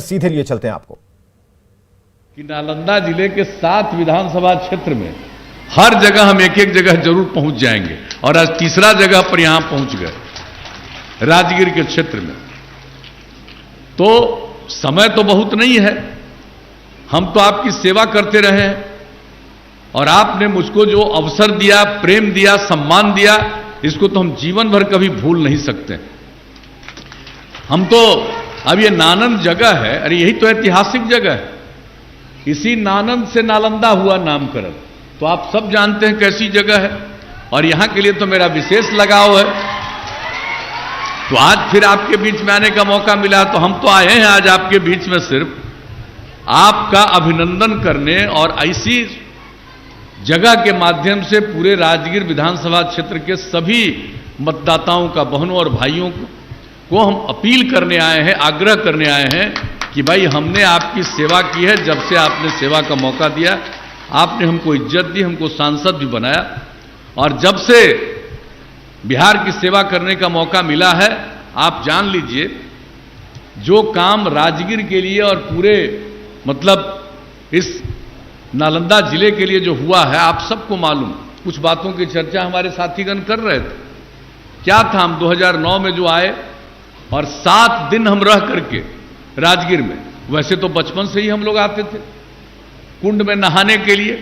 सीधे लिए चलते हैं आपको कि नालंदा जिले के 7 विधानसभा क्षेत्र में हर जगह हम एक एक जगह जरूर पहुंच जाएंगे और आज तीसरा जगह पर यहां पहुंच गए राजगीर के क्षेत्र में। तो समय तो बहुत नहीं है, हम तो आपकी सेवा करते रहे हैं और आपने मुझको जो अवसर दिया, प्रेम दिया, सम्मान दिया, इसको तो हम जीवन भर कभी भूल नहीं सकते। हम तो अब ये नानंद जगह है, अरे यही तो ऐतिहासिक जगह है, इसी नानंद से नालंदा हुआ नामकरण, तो आप सब जानते हैं कैसी जगह है और यहां के लिए तो मेरा विशेष लगाव है। तो आज फिर आपके बीच में आने का मौका मिला, तो हम तो आए हैं आज आपके बीच में सिर्फ आपका अभिनंदन करने और ऐसी जगह के माध्यम से पूरे राजगीर विधानसभा क्षेत्र के सभी मतदाताओं का, बहनों और भाइयों को हम अपील करने आए हैं, आग्रह करने आए हैं कि भाई हमने आपकी सेवा की है। जब से आपने सेवा का मौका दिया, आपने हमको इज्जत दी, हमको सांसद भी बनाया और जब से बिहार की सेवा करने का मौका मिला है, आप जान लीजिए जो काम राजगीर के लिए और पूरे मतलब इस नालंदा जिले के लिए जो हुआ है, आप सबको मालूम। कुछ बातों की चर्चा हमारे साथीगण कर रहे थे। क्या था, हम 2009 में जो आए और 7 दिन हम रह करके राजगीर में, वैसे तो बचपन से ही हम लोग आते थे कुंड में नहाने के लिए,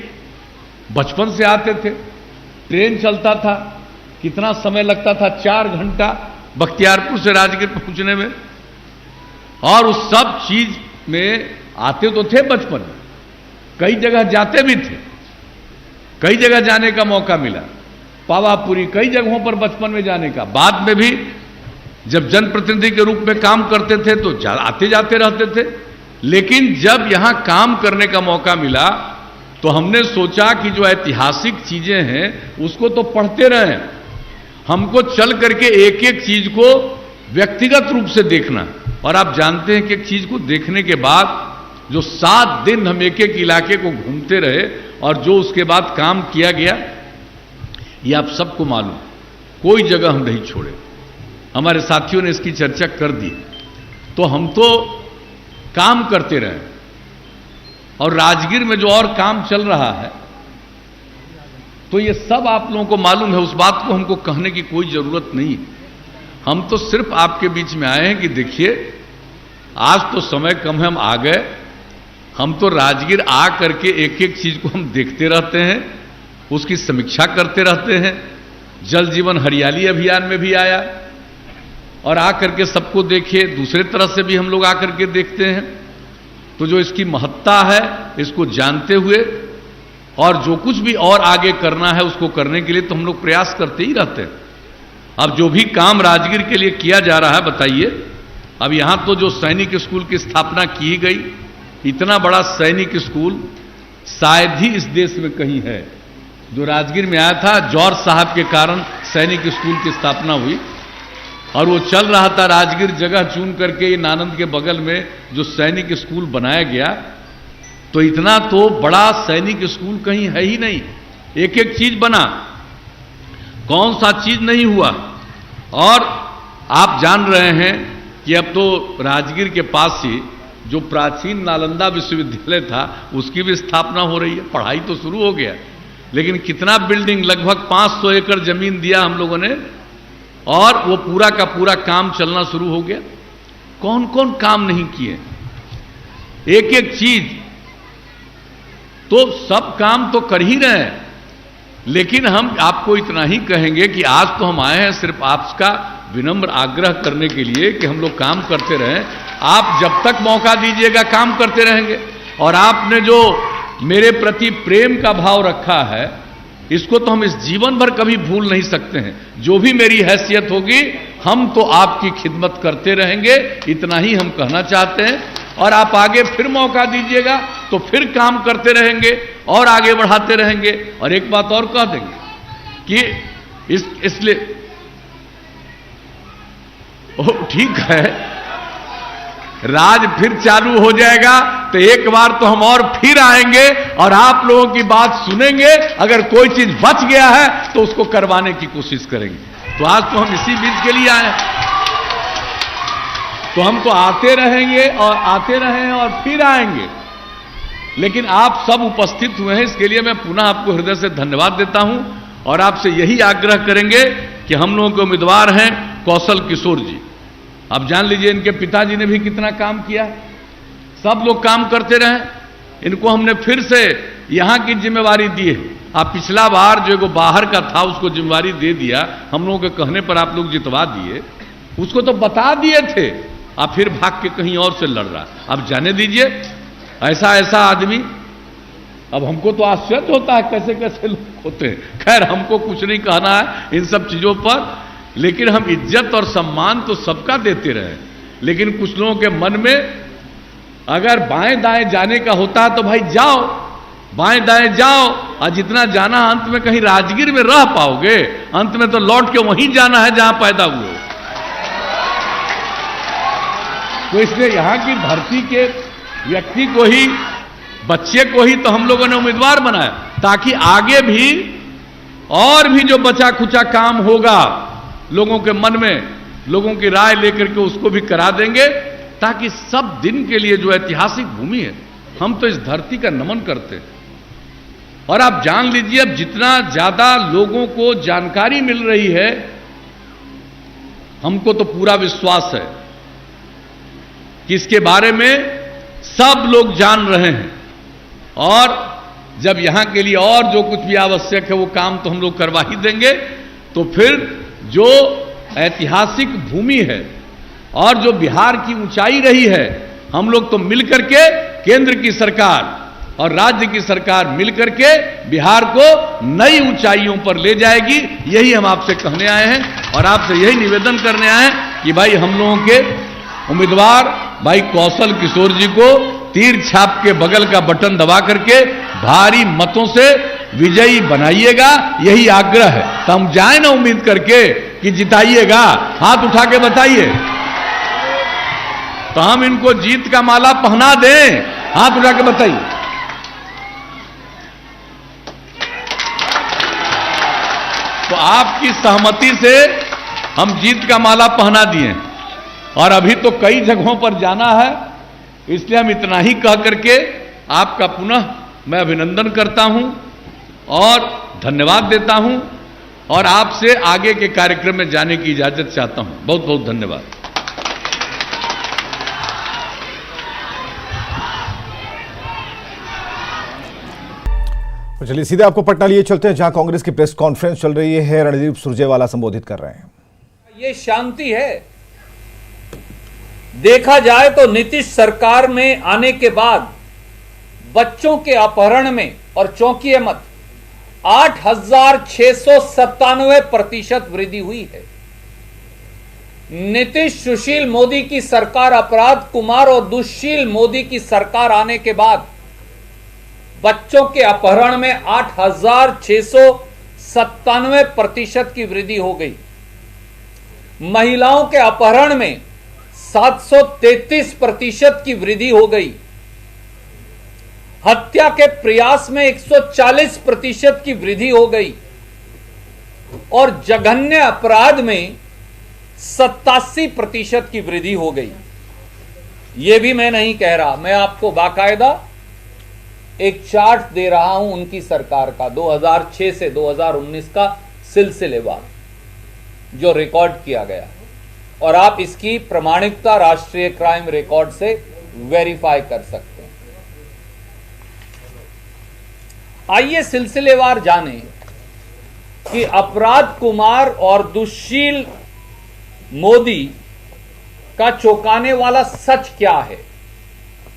बचपन से आते थे। ट्रेन चलता था, कितना समय लगता था, 4 घंटा बख्तियारपुर से राजगीर पहुंचने में, और उस सब चीज में आते तो थे बचपन में, कई जगह जाते भी थे, कई जगह जाने का मौका मिला, पावापुरी, कई जगहों पर बचपन में जाने का। बाद में भी जब जनप्रतिनिधि के रूप में काम करते थे तो आते जाते रहते थे, लेकिन जब यहां काम करने का मौका मिला तो हमने सोचा कि जो ऐतिहासिक चीजें हैं उसको तो पढ़ते रहें, हमको चल करके एक एक चीज को व्यक्तिगत रूप से देखना। और आप जानते हैं कि एक चीज को देखने के बाद जो 7 दिन हम एक एक इलाके को घूमते रहे और जो उसके बाद काम किया गया, ये आप सबको मालूम, कोई जगह हम नहीं छोड़े। हमारे साथियों ने इसकी चर्चा कर दी, तो हम तो काम करते रहे और राजगीर में जो और काम चल रहा है, तो ये सब आप लोगों को मालूम है, उस बात को हमको कहने की कोई जरूरत नहीं। हम तो सिर्फ आपके बीच में आए हैं कि देखिए आज तो समय कम है, हम आ गए, हम तो राजगीर आ करके एक एक चीज को हम देखते रहते हैं, उसकी समीक्षा करते रहते हैं। जल जीवन हरियाली अभियान में भी आया और आकर के सबको देखे, दूसरे तरह से भी हम लोग आकर के देखते हैं। तो जो इसकी महत्ता है इसको जानते हुए और जो कुछ भी और आगे करना है उसको करने के लिए तो हम लोग प्रयास करते ही रहते हैं। अब जो भी काम राजगीर के लिए किया जा रहा है, बताइए, अब यहां तो जो सैनिक स्कूल की स्थापना की गई, इतना बड़ा सैनिक स्कूल शायद ही इस देश में कहीं है। जो राजगीर में आया था, जॉर्ज साहब के कारण सैनिक स्कूल की स्थापना हुई और वो चल रहा था, राजगीर जगह चुन करके ये नानंद के बगल में जो सैनिक स्कूल बनाया गया, तो इतना तो बड़ा सैनिक स्कूल कहीं है ही नहीं। एक एक चीज बना, कौन सा चीज नहीं हुआ। और आप जान रहे हैं कि अब तो राजगीर के पास ही जो प्राचीन नालंदा विश्वविद्यालय था उसकी भी स्थापना हो रही है। पढ़ाई तो शुरू हो गया, लेकिन कितना बिल्डिंग, लगभग 500 एकड़ जमीन दिया हम लोगों ने और वो पूरा का पूरा काम चलना शुरू हो गया। कौन कौन काम नहीं किए, एक एक चीज, तो सब काम तो कर ही रहे हैं। लेकिन हम आपको इतना ही कहेंगे कि आज तो हम आए हैं सिर्फ आपका विनम्र आग्रह करने के लिए कि हम लोग काम करते रहें। आप जब तक मौका दीजिएगा काम करते रहेंगे। और आपने जो मेरे प्रति प्रेम का भाव रखा है, इसको तो हम इस जीवन भर कभी भूल नहीं सकते हैं। जो भी मेरी हैसियत होगी, हम तो आपकी खिदमत करते रहेंगे, इतना ही हम कहना चाहते हैं। और आप आगे फिर मौका दीजिएगा तो फिर काम करते रहेंगे और आगे बढ़ाते रहेंगे। और एक बात और कह देंगे कि इसलिए ठीक है, राज फिर चालू हो जाएगा तो एक बार तो हम और फिर आएंगे और आप लोगों की बात सुनेंगे। अगर कोई चीज बच गया है तो उसको करवाने की कोशिश करेंगे। तो आज तो हम इसी बीच के लिए आए हैं। तो हम तो आते रहेंगे और आते रहें और फिर आएंगे, लेकिन आप सब उपस्थित हुए हैं, इसके लिए मैं पुनः आपको हृदय से धन्यवाद देता हूं और आपसे यही आग्रह करेंगे कि हम लोगों के उम्मीदवार हैं कौशल किशोर जी। आप जान लीजिए इनके पिताजी ने भी कितना काम किया, सब लोग काम करते रहे, इनको हमने फिर से यहां की जिम्मेवारी दी है। आप पिछला बार जो एगो बाहर का था उसको जिम्मेवारी दे दिया, हम लोगों के कहने पर आप लोग जितवा दिए, उसको तो बता दिए थे, आप फिर भाग के कहीं और से लड़ रहा। अब जाने दीजिए, ऐसा ऐसा आदमी, अब हमको तो आश्चर्य होता है कैसे कैसे लोग होते हैं। खैर हमको कुछ नहीं कहना है इन सब चीजों पर, लेकिन हम इज्जत और सम्मान तो सबका देते रहे, लेकिन कुछ लोगों के मन में अगर बाएं दाएं जाने का होता है तो भाई जाओ, बाएं दाएं जाओ, और जितना जाना अंत में कहीं राजगीर में रह पाओगे, अंत में तो लौट के वहीं जाना है जहां पैदा हुए हो। तो इसलिए यहां की धरती के व्यक्ति को ही, बच्चे को ही तो हम लोगों ने उम्मीदवार बनाया, ताकि आगे भी और भी जो बचा खुचा काम होगा लोगों के मन में, लोगों की राय लेकर के उसको भी करा देंगे, ताकि सब दिन के लिए जो ऐतिहासिक भूमि है, हम तो इस धरती का नमन करते हैं। और आप जान लीजिए अब जितना ज्यादा लोगों को जानकारी मिल रही है, हमको तो पूरा विश्वास है कि इसके बारे में सब लोग जान रहे हैं, और जब यहां के लिए और जो कुछ भी आवश्यक है वो काम तो हम लोग करवा ही देंगे। तो फिर जो ऐतिहासिक भूमि है और जो बिहार की ऊंचाई रही है, हम लोग तो मिलकर के, केंद्र की सरकार और राज्य की सरकार मिलकर के बिहार को नई ऊंचाइयों पर ले जाएगी। यही हम आपसे कहने आए हैं और आपसे यही निवेदन करने आए हैं कि भाई हम लोगों के उम्मीदवार भाई कौशल किशोर जी को तीर छाप के बगल का बटन दबा करके भारी मतों से विजयी बनाइएगा, यही आग्रह है। तो हम जाए ना उम्मीद करके कि जिताइएगा, हाथ उठा के बताइए, तो हम इनको जीत का माला पहना दें, हाथ उठा के बताइए। तो आपकी सहमति से हम जीत का माला पहना दिए, और अभी तो कई जगहों पर जाना है, इसलिए हम इतना ही कह करके आपका पुनः मैं अभिनंदन करता हूं और धन्यवाद देता हूं, और आपसे आगे के कार्यक्रम में जाने की इजाजत चाहता हूं। बहुत बहुत धन्यवाद। तो चलिए सीधे आपको पटना लिए चलते हैं, जहां कांग्रेस की प्रेस कॉन्फ्रेंस चल रही है। रणदीप सुरजेवाला संबोधित कर रहे हैं। ये शांति है। देखा जाए तो नीतीश सरकार में आने के बाद बच्चों के अपहरण में, और चौंकिए मत, 8,697% वृद्धि हुई है। नीतीश सुशील मोदी की सरकार, अपराध कुमार और दुष्शील मोदी की सरकार आने के बाद बच्चों के अपहरण में 8,697% की वृद्धि हो गई। महिलाओं के अपहरण में 733% की वृद्धि हो गई। हत्या के प्रयास में 140% की वृद्धि हो गई, और जघन्य अपराध में 87% की वृद्धि हो गई। यह भी मैं नहीं कह रहा, मैं आपको बाकायदा एक चार्ट दे रहा हूं उनकी सरकार का, 2006 से 2019 का सिलसिलेवार जो रिकॉर्ड किया गया, और आप इसकी प्रामाणिकता राष्ट्रीय क्राइम रिकॉर्ड से वेरीफाई कर सकते हैं। आइए सिलसिलेवार जानें कि अपराध कुमार और दुष्शील मोदी का चौंकाने वाला सच क्या है,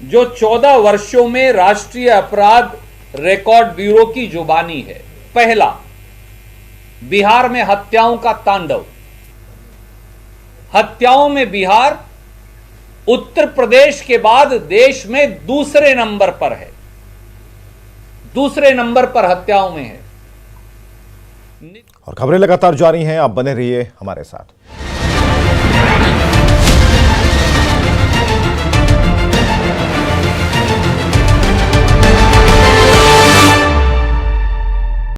जो 14 वर्षों में राष्ट्रीय अपराध रिकॉर्ड ब्यूरो की जुबानी है। पहला, बिहार में हत्याओं का तांडव। हत्याओं में बिहार उत्तर प्रदेश के बाद देश में दूसरे नंबर पर है, दूसरे नंबर पर हत्याओं में है। और खबरें लगातार जारी हैं, आप बने रहिए हमारे साथ।